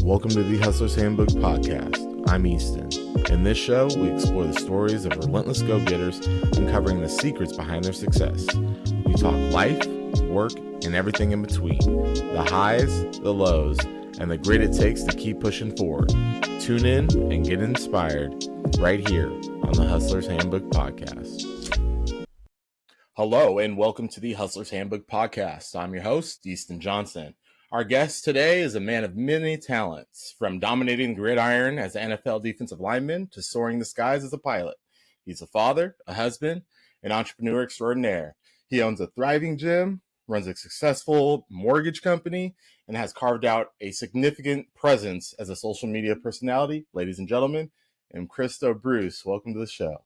Welcome to the Hustler's Handbook Podcast. I'm Easton. In this show, we explore the stories of relentless go-getters, uncovering the secrets behind their success. We talk life, work, and everything in between. The highs, the lows, and the grit it takes to keep pushing forward. Tune in and get inspired right here on the Hustler's Handbook Podcast. Hello, and welcome to the Hustler's Handbook Podcast. I'm your host, Easton Johnson. Our guest today is a man of many talents, from dominating the gridiron as an NFL defensive lineman to soaring the skies as a pilot. He's a father, a husband, an entrepreneur extraordinaire. He owns a thriving gym, runs a successful mortgage company, and has carved out a significant presence as a social media personality. Ladies and gentlemen, Mkristo Bruce, welcome to the show.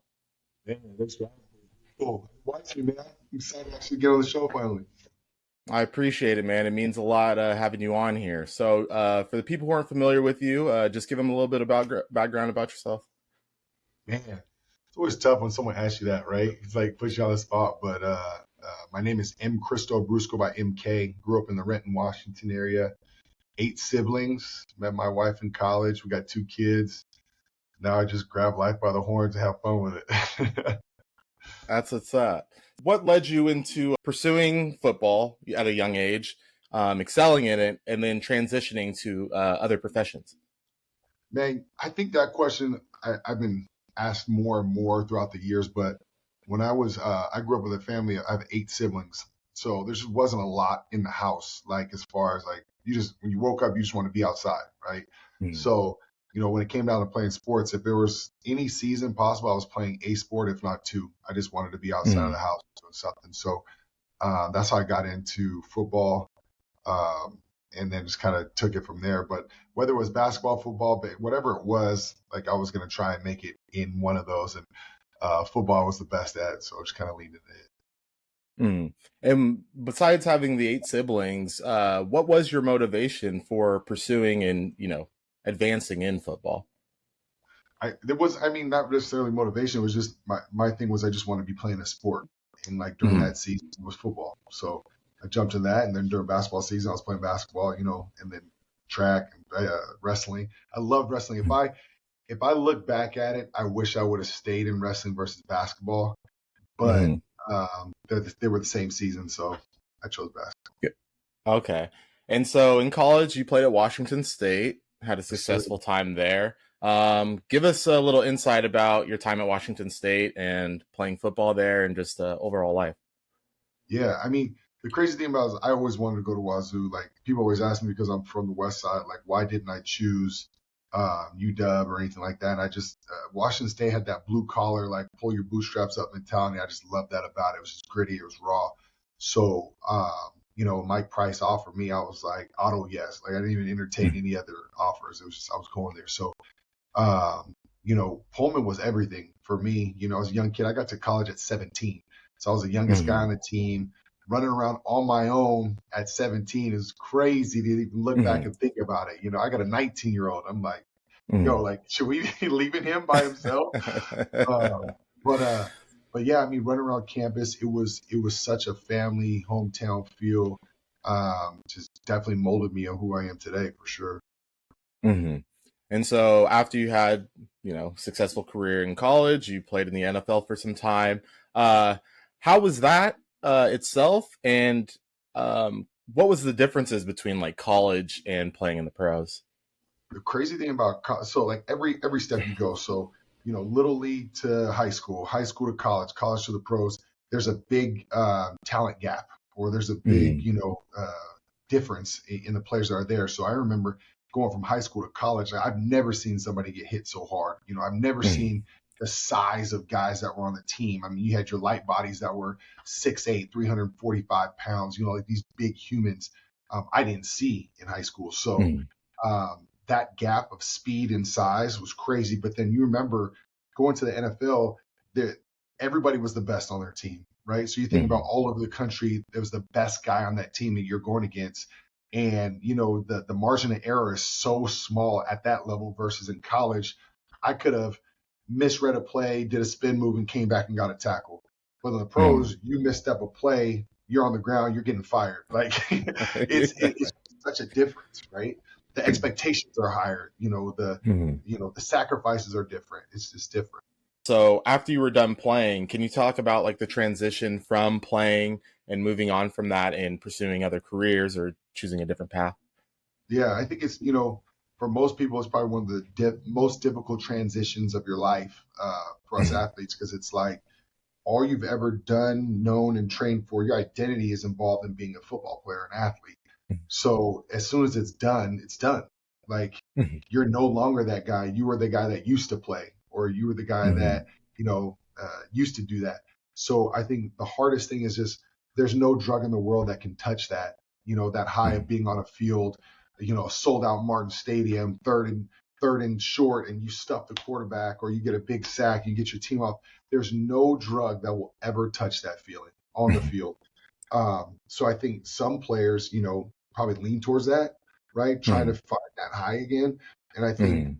Man, thanks for having me. Cool. Watching you, man. I'm excited to actually get on the show finally. I appreciate it, man. It means a lot having you on here. So for the people who aren't familiar with you, just give them a little bit about background about yourself. Man, it's always tough when someone asks you that, right? It's like puts you on the spot. But my name is Mkristo Bruce, go by MK. Grew up in the Renton, Washington area. 8 siblings. Met my wife in college. We got 2 kids. Now I just grab life by the horns and have fun with it. That's what's up. What led you into pursuing football at a young age, excelling in it, and then transitioning to other professions? Man, I think that question I've been asked more and more throughout the years. But when I grew up with a family. I have 8 siblings, so there just wasn't a lot in the house. Like as far as like when you woke up, you just want to be outside, right? Mm. So when it came down to playing sports, if there was any season possible, I was playing a sport, if not 2. I just wanted to be outside of the house doing something. So that's how I got into football, and then just kind of took it from there. But whether it was basketball, football, whatever it was, like I was going to try and make it in one of those. And football was the best at it, so I just kind of leaned into it. And besides having the 8 siblings, what was your motivation for pursuing and, advancing in football? Not necessarily motivation. It was just my thing was I just wanted to be playing a sport. And like during that season it was football. So I jumped to that. And then during basketball season, I was playing basketball, and then track, wrestling. I loved wrestling. If I look back at it, I wish I would have stayed in wrestling versus basketball. But they were the same season. So I chose basketball. Okay. And so in college, you played at Washington State. Had a successful time there. Give us a little insight about your time at Washington State and playing football there and just overall life. Yeah, the crazy thing about it is I always wanted to go to Wazoo. Like people always ask me because I'm from the West Side, like why didn't I choose UW or anything like that? And I just Washington State had that blue collar, like pull your bootstraps up mentality. I just loved that about it. It was just gritty. It was raw. So Mike Price offered me, I was like, auto yes. Like I didn't even entertain any other offers. It was just I was going there. So, Pullman was everything for me. I was a young kid. I got to college at 17. So I was the youngest guy on the team. Running around on my own at 17 is crazy to even look back and think about it. I got a 19-year-old. I'm like, should we be leaving him by himself? But yeah, running around campus, it was such a family hometown feel. Just definitely molded me on who I am today for sure. Mm-hmm. And so after you had, successful career in college, you played in the NFL for some time. How was that itself? And what was the differences between like college and playing in the pros? The crazy thing about so like every step you go, so little league to high school to college to the pros, there's a big talent gap, or there's a big, difference in the players that are there. So I remember going from high school to college, I've never seen somebody get hit so hard. I've never seen the size of guys that were on the team. You had your light bodies that were 6'8", 345 pounds, like these big humans I didn't see in high school. So that gap of speed and size was crazy. But then you remember going to the NFL, everybody was the best on their team, right? So you think about all over the country, there was the best guy on that team that you're going against. And, the margin of error is so small at that level versus in college. I could have misread a play, did a spin move, and came back and got a tackle. But in the pros, you misstep a play, you're on the ground, you're getting fired. Like it's such a difference, right? the expectations are higher. The sacrifices are different. It's just different. So after you were done playing, can you talk about like the transition from playing and moving on from that and pursuing other careers or choosing a different path? Yeah, I think it's, for most people, it's probably one of the most difficult transitions of your life for us athletes, because it's like all you've ever done, known, and trained for, your identity is involved in being a football player, an athlete. So as soon as it's done, it's done. Like, you're no longer that guy. You were the guy that used to play, or you were the guy that, used to do that. So I think the hardest thing is just there's no drug in the world that can touch that, that high of being on a field, a sold out Martin Stadium, third and short, and you stuff the quarterback, or you get a big sack, you get your team off. There's no drug that will ever touch that feeling on the field. So I think some players, probably lean towards that, right? Trying to find that high again. And I think,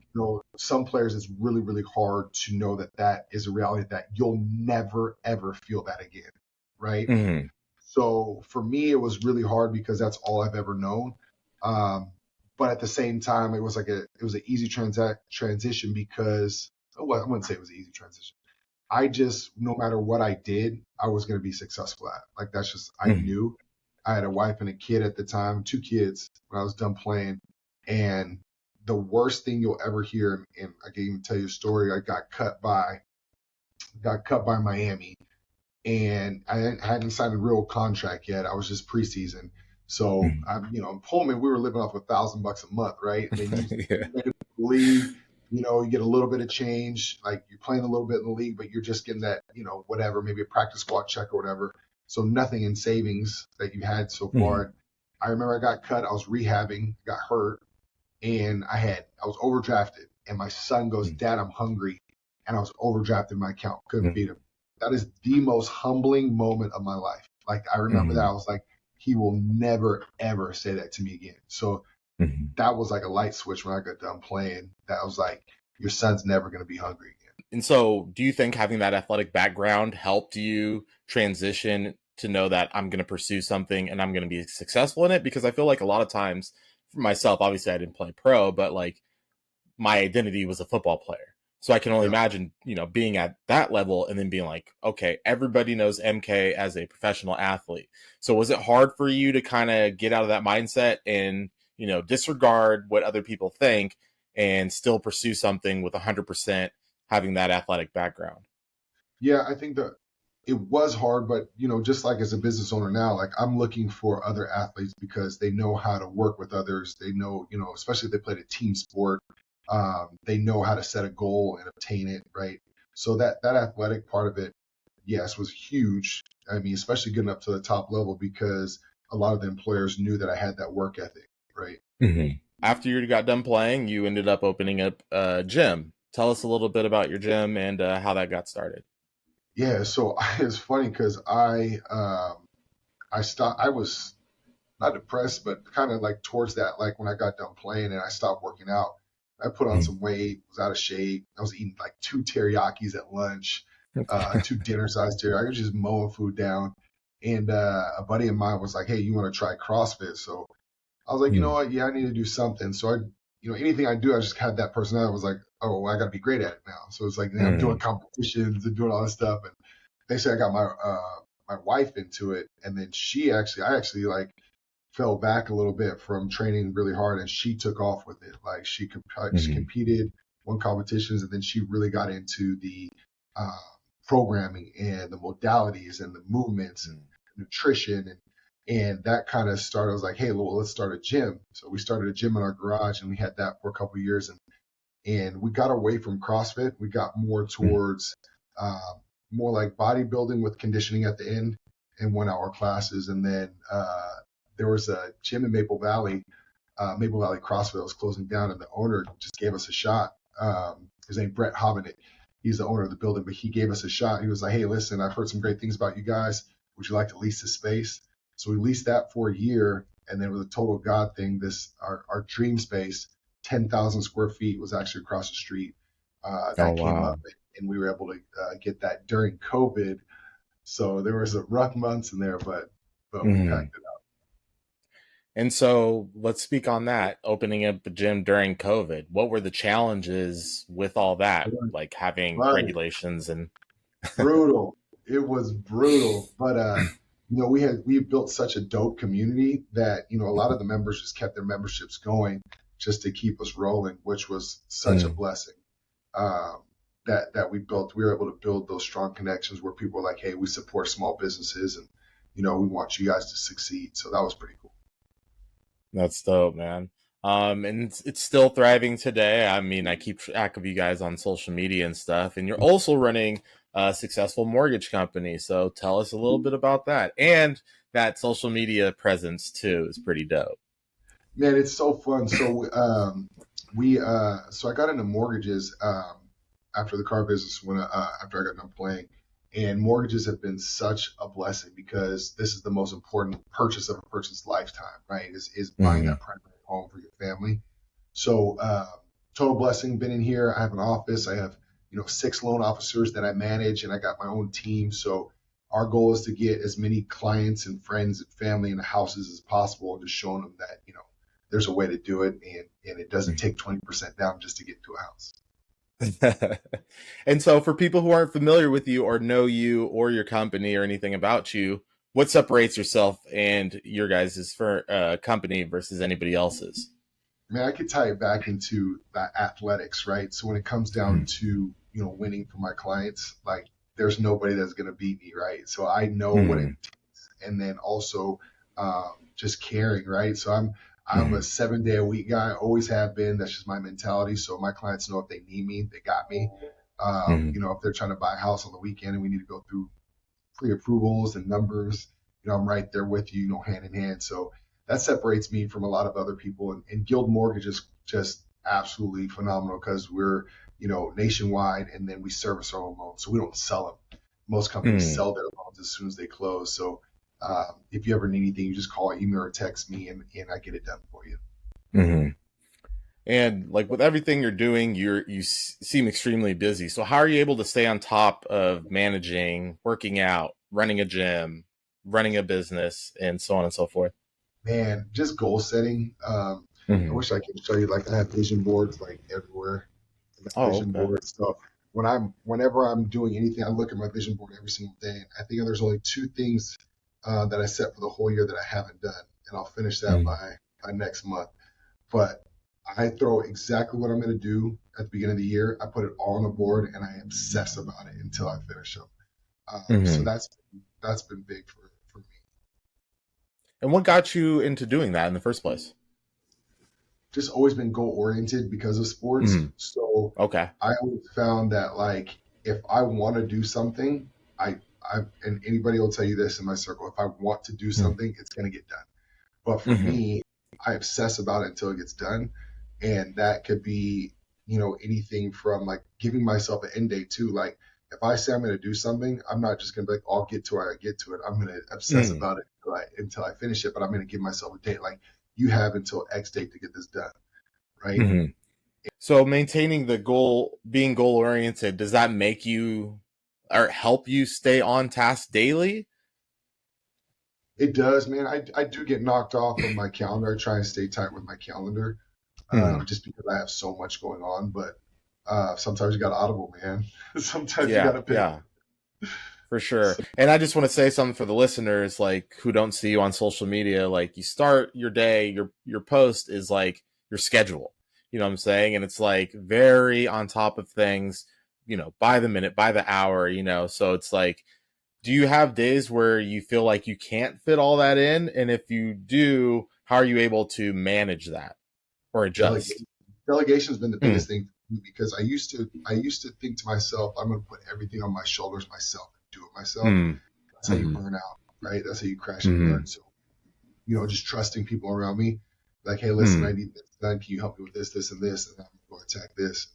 some players, it's really, really hard to know that that is a reality, that you'll never, ever feel that again, right? So for me, it was really hard because that's all I've ever known. But at the same time, it was an easy transition because, I wouldn't say it was an easy transition. I just, no matter what I did, I was going to be successful at. Like, that's just, I knew. I had a wife and a kid at the time, 2 kids when I was done playing. And the worst thing you'll ever hear, and I can even tell you a story, I got cut by Miami, and I hadn't signed a real contract yet. I was just preseason. So in Pullman, we were living off $1,000 a month, right? And then you leave, you get a little bit of change, like you're playing a little bit in the league, but you're just getting that, whatever, maybe a practice squad check or whatever. So nothing in savings that you had so far. I remember I got cut. I was rehabbing, got hurt, and I was overdrafted. And my son goes, "Dad, I'm hungry," and I was overdrafted in my account, couldn't feed him. That is the most humbling moment of my life. Like, I remember that. I was like, he will never, ever say that to me again. So that was like a light switch when I got done playing. That was like, your son's never going to be hungry again. And so do you think having that athletic background helped you transition to know that I'm going to pursue something and I'm going to be successful in it? Because I feel like a lot of times, for myself, obviously I didn't play pro, but like my identity was a football player. So I can only imagine, being at that level and then being like, okay, everybody knows MK as a professional athlete. So was it hard for you to kind of get out of that mindset and, disregard what other people think and still pursue something with 100% having that athletic background? Yeah, I think that it was hard, but, just like as a business owner now, like, I'm looking for other athletes because they know how to work with others. They know, especially if they played a team sport, they know how to set a goal and obtain it, right? So that athletic part of it, yes, was huge. I mean, especially getting up to the top level, because a lot of the employers knew that I had that work ethic, right? After you got done playing, you ended up opening up a gym. Tell us a little bit about your gym and how that got started. Yeah, so it's funny because I was not depressed, but kind of like towards that, like when I got done playing and I stopped working out. I put on some weight, was out of shape. I was eating like 2 teriyakis at lunch, 2 dinner-sized teriyakis. I was just mowing food down. And a buddy of mine was like, "Hey, you want to try CrossFit?" So I was like, you know what? Yeah, I need to do something. So anything I do, I just had that personality. I was like, oh, well, I got to be great at it now. So it's like, I'm doing competitions and doing all this stuff. And basically, I got my wife into it, and then I actually like fell back a little bit from training really hard, and she took off with it. Like, she competed, won competitions, and then she really got into the programming and the modalities and the movements and nutrition, and that kind of started. I was like, hey, well, let's start a gym. So we started a gym in our garage, and we had that for a couple of years, and we got away from CrossFit. We got more towards more like bodybuilding with conditioning at the end and 1-hour classes. And then there was a gym in Maple Valley CrossFit was closing down, and the owner just gave us a shot. His name Brett Hobbitt. He's the owner of the building, but he gave us a shot. He was like, hey, listen, I've heard some great things about you guys. Would you like to lease the space? So we leased that for a year, and then with a total God thing, our dream space, 10,000 square feet, was actually across the street. Came up, and we were able to get that during COVID. So there were some rough months in there, but we packed it out. And so let's speak on that. Opening up the gym during COVID. What were the challenges with all that? Like having But regulations and brutal. It was brutal. But we built such a dope community that, a lot of the members just kept their memberships going just to keep us rolling, which was such a Mm. blessing. That we built. We were able to build those strong connections where people were like, hey, we support small businesses and we want you guys to succeed. So that was pretty cool. That's dope, man. And it's still thriving today. I mean, I keep track of you guys on social media and stuff, and you're also running a successful mortgage company. So tell us a little bit about that. And that social media presence too is pretty dope. Man, it's so fun. So so I got into mortgages after the car business when after I got done playing, and mortgages have been such a blessing because this is the most important purchase of a person's lifetime, right? Is buying Mm-hmm. that primary home for your family. So total blessing. Been in here. I have an office. I have 6 loan officers that I manage, and I got my own team. So our goal is to get as many clients and friends and family into houses as possible, and just showing them that there's a way to do it, and it doesn't take 20% down just to get into a house. And so for people who aren't familiar with you or know you or your company or anything about you, what separates yourself and your guys' company versus anybody else's? I mean, I could tie it back into that athletics, right? So when it comes down to winning for my clients, like there's nobody that's going to beat me, right? So I know what it Mm-hmm. takes, and then also just caring, right? So I'm a 7-day a week guy, always have been. That's just my mentality. So my clients know if they need me, they got me. Mm-hmm. If they're trying to buy a house on the weekend and we need to go through pre-approvals and numbers, I'm right there with you, hand in hand. So that separates me from a lot of other people. And Guild Mortgage is just absolutely phenomenal because we're, nationwide, and then we service our own loans. So we don't sell them. Most companies Mm-hmm. sell their loans as soon as they close. So if you ever need anything, you just call, email, or text me, and I get it done for you. Mm-hmm. And like with everything you're doing, you seem extremely busy. So how are you able to stay on top of managing, working out, running a gym, running a business, and so on and so forth? Man, just goal setting. I Mm-hmm. wish I could show you, like I have vision boards like everywhere. I got Oh, vision okay. boards. So whenever I'm doing anything, I look at my vision board every single day. And I think there's only 2 things that I set for the whole year that I haven't done, and I'll finish that Mm-hmm. by next month. But I throw exactly what I'm going to do at the beginning of the year. I put it all on the board, and I obsess about it until I finish them. So Mm-hmm. that's been big for me. And what got you into doing that in the first place? Just always been goal oriented because of sports. Mm-hmm. So Okay. I always found that, like, if I want to do something, and anybody will tell you this in my circle, if I want to do something, it's going to get done. But for Mm-hmm. me, I obsess about it until it gets done. And that could be, anything from like giving myself an end date too. Like if I say I'm going to do something, I'm not just going to be like, I'll get to it, I get to it. I'm going to obsess Mm-hmm. about it until I finish it, but I'm going to give myself a date. Like you have until X date to get this done. Right. Mm-hmm. So maintaining the goal, being goal oriented, does that make you or help you stay on task daily? It does, man. I do get knocked off of my calendar. I try and stay tight with my calendar, Mm-hmm. just because I have so much going on. But sometimes you got to audible, man. Sometimes you got Yeah, to pivot. yeah. For sure. So, And I just want to say something for the listeners, like who don't see you on social media. Like you start your day, your post is like your schedule. You know what I'm saying? And it's like very on top of things, by the minute, by the hour, So it's like, do you have days where you feel like you can't fit all that in? And if you do, how are you able to manage that or adjust? delegation. Delegation's been the Mm, biggest thing for me because I used to think to myself, I'm going to put everything on my shoulders myself, do it myself. mm, That's how you mm, burn out, right? That's how you crash and mm, burn. So, just trusting people around me, like, hey, listen, I mm, need this done. Can you help me with this, and this? And I'm going to attack this.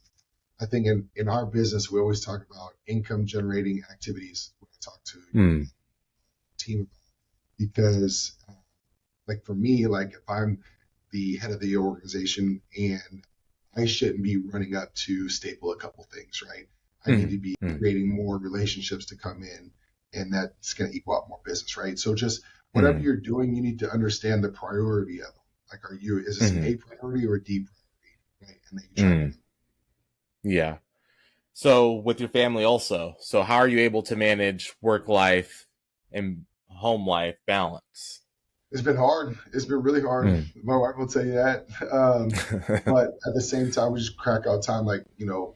I think in our business, we always talk about income generating activities when I talk to mm, team, because like for me, like if I'm the head of the organization and I shouldn't be running up to staple a couple things, right? I need mm, to be mm, creating more relationships to come in, and that's going to equal out more business, right? So just whatever you're doing, you need to understand the priority of them. Like, is this an A priority or a D priority? Right? And then you try to. Yeah. So with your family also, so how are you able to manage work life and home life balance? It's been hard. It's been really hard. My wife will tell you that. But at the same time, we just crack out time, like,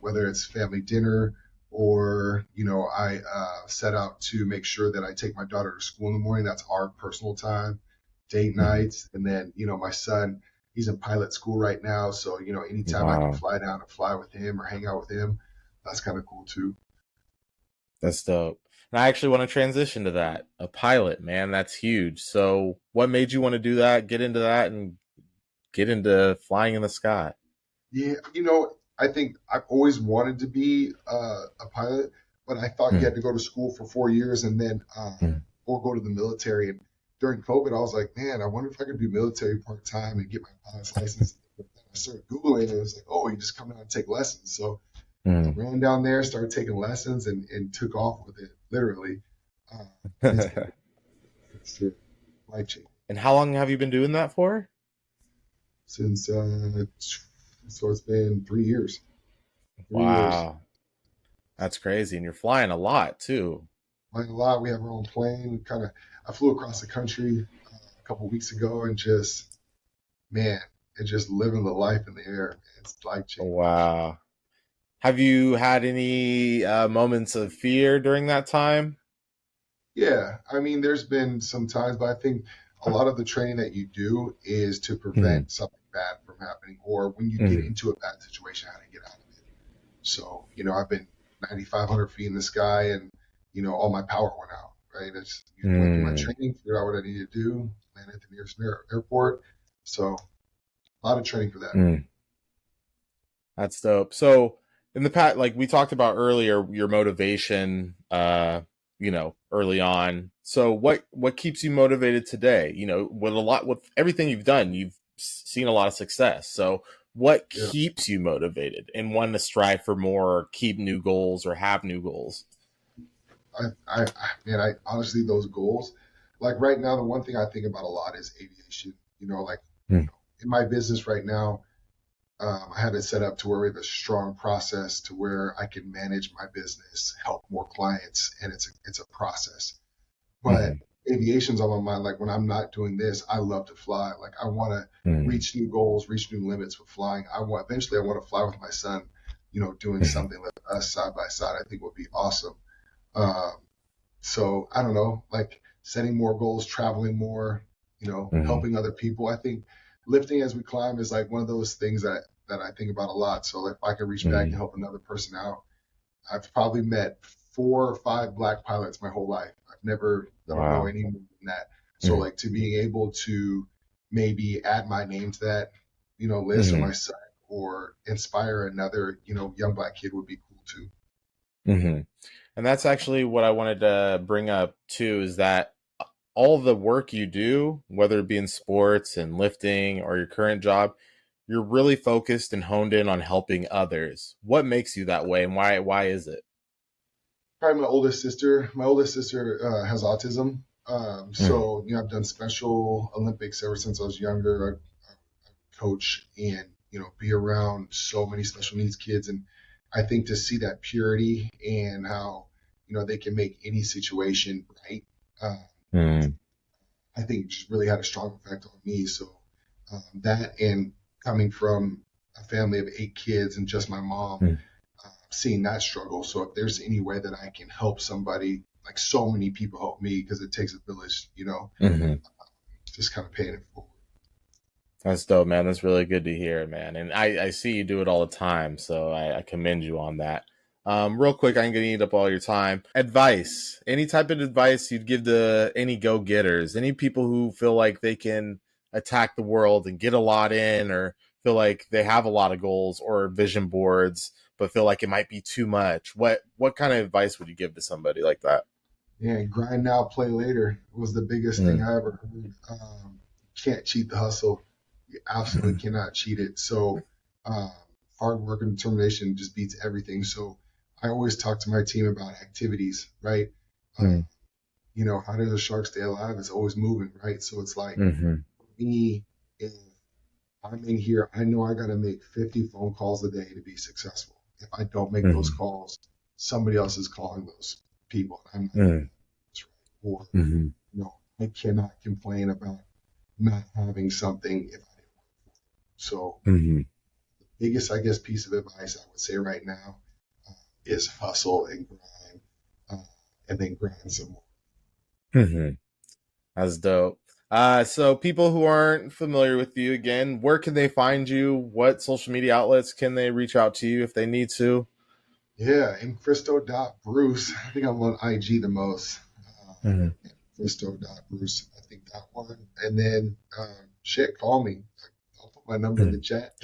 whether it's family dinner or, I set out to make sure that I take my daughter to school in the morning. That's our personal time, date nights. And then, my son, he's in pilot school right now. So, anytime I can fly down and fly with him or hang out with him, that's kind of cool too. That's dope. And I actually want to transition to that. A pilot, man, that's huge. So what made you want to do that, get into that, and get into flying in the sky? Yeah, I think I've always wanted to be a pilot, but I thought you had to go to school for 4 years and then or go to the military. And during COVID, I was like, man, I wonder if I could do military part-time and get my pilot's license. I started Googling it, and it was like, oh, you just come down and take lessons. So I ran down there, started taking lessons, and took off with it, literally. It's life-changing. And how long have you been doing that for? Since, so it's been 3 years. Wow. That's crazy. And you're flying a lot, too. Flying a lot. We have our own plane. I flew across the country a couple of weeks ago and just living the life in the air. It's life-changing. Wow. Have you had any moments of fear during that time? Yeah, I mean, there's been some times, but I think a lot of the training that you do is to prevent something bad from happening, or when you get into a bad situation, how to get out of it. So, I've been 9,500 feet in the sky, and all my power went out. Right? It's went through my training, figured out what I needed to do, landed at the nearest airport. So, a lot of training for that. That's dope. So, in the past, like we talked about earlier, your motivation, early on. So what keeps you motivated today? With everything you've done, you've seen a lot of success. So what keeps you motivated and wanting to strive for more, or keep new goals, or have new goals? I honestly, those goals, like right now, the one thing I think about a lot is aviation. In my business right now, I have it set up to where we have a strong process to where I can manage my business, help more clients, and it's a process. But aviation's on my mind. Like when I'm not doing this, I love to fly. Like I want to reach new goals, reach new limits with flying. Eventually I want to fly with my son, doing something with us side by side. I think would be awesome. So I don't know, like setting more goals, traveling more, helping other people. I think lifting as we climb is like one of those things that I think about a lot. So if I can reach back and help another person out, I've probably met 4 or 5 black pilots my whole life. I don't know any more than that. So like to being able to maybe add my name to that, list or my site, or inspire another, young black kid would be cool too. And that's actually what I wanted to bring up too, is that all the work you do, whether it be in sports and lifting or your current job, you're really focused and honed in on helping others. What makes you that way, and why is it? Probably my oldest sister. My oldest sister has autism. So, I've done Special Olympics ever since I was younger. I coach and, be around so many special needs kids. And I think to see that purity and how, they can make any situation right, I think just really had a strong effect on me. So that, and coming from a family of 8 kids and just my mom, seeing that struggle. So if there's any way that I can help somebody, like so many people help me because it takes a village, just kind of paying it forward. That's dope, man. That's really good to hear, man. And I see you do it all the time, so I commend you on that. Real quick, I'm going to eat up all your time. Advice. Any type of advice you'd give to any go-getters, any people who feel like they can attack the world and get a lot in, or feel like they have a lot of goals or vision boards, but feel like it might be too much. What kind of advice would you give to somebody like that? Yeah, grind now, play later was the biggest thing I ever heard. Can't cheat the hustle. You absolutely cannot cheat it. So hard work and determination just beats everything. So I always talk to my team about activities, right? how does a shark stay alive? It's always moving, right? So it's like Mm-hmm. me, if I'm in here, I know I got to make 50 phone calls a day to be successful. If I don't make those calls, somebody else is calling those people. I'm not doing this right. Or, I cannot complain about not having something if I didn't work for it. So the biggest, I guess, piece of advice I would say right now is hustle and grind, and then grind some more. That's dope. So people who aren't familiar with you, again, where can they find you? What social media outlets can they reach out to you if they need to? Yeah, Mkristo.Bruce. I think I'm on IG the most. Mkristo.Bruce. I think that one. And then, call me. I'll put my number in the chat.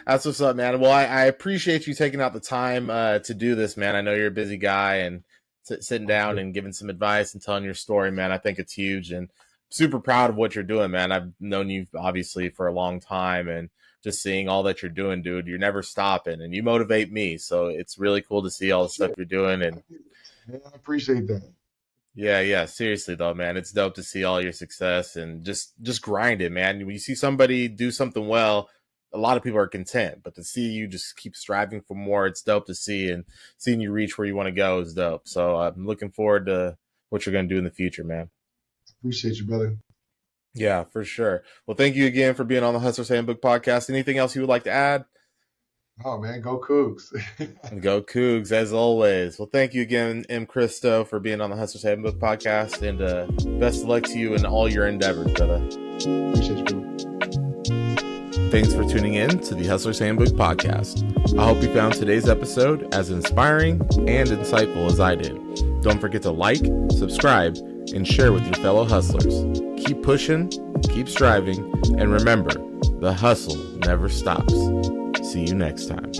That's what's up, man. Well, I appreciate you taking out the time to do this, man. I know you're a busy guy, and sitting down and giving some advice and telling your story, man. I think it's huge, and super proud of what you're doing, man. I've known you obviously for a long time, and just seeing all that you're doing, dude, you're never stopping, and you motivate me. So it's really cool to see all the stuff you're doing. And I appreciate that. Yeah. Seriously though, man, it's dope to see all your success and just grind it, man. When you see somebody do something well, a lot of people are content, but to see you just keep striving for more, it's dope to see, and seeing you reach where you want to go is dope. So I'm looking forward to what you're going to do in the future, man. Appreciate you, brother. Yeah, for sure. Well, thank you again for being on the Hustler's Handbook podcast. Anything else you would like to add? Oh, man, go Cougs. Go Cougs, as always. Well, thank you again, Mkristo, for being on the Hustler's Handbook podcast, and best of luck to you in all your endeavors, brother. Appreciate you, bro. Thanks for tuning in to the Hustler's Handbook podcast. I hope you found today's episode as inspiring and insightful as I did. Don't forget to like, subscribe, and share with your fellow hustlers. Keep pushing, keep striving, and remember, the hustle never stops. See you next time.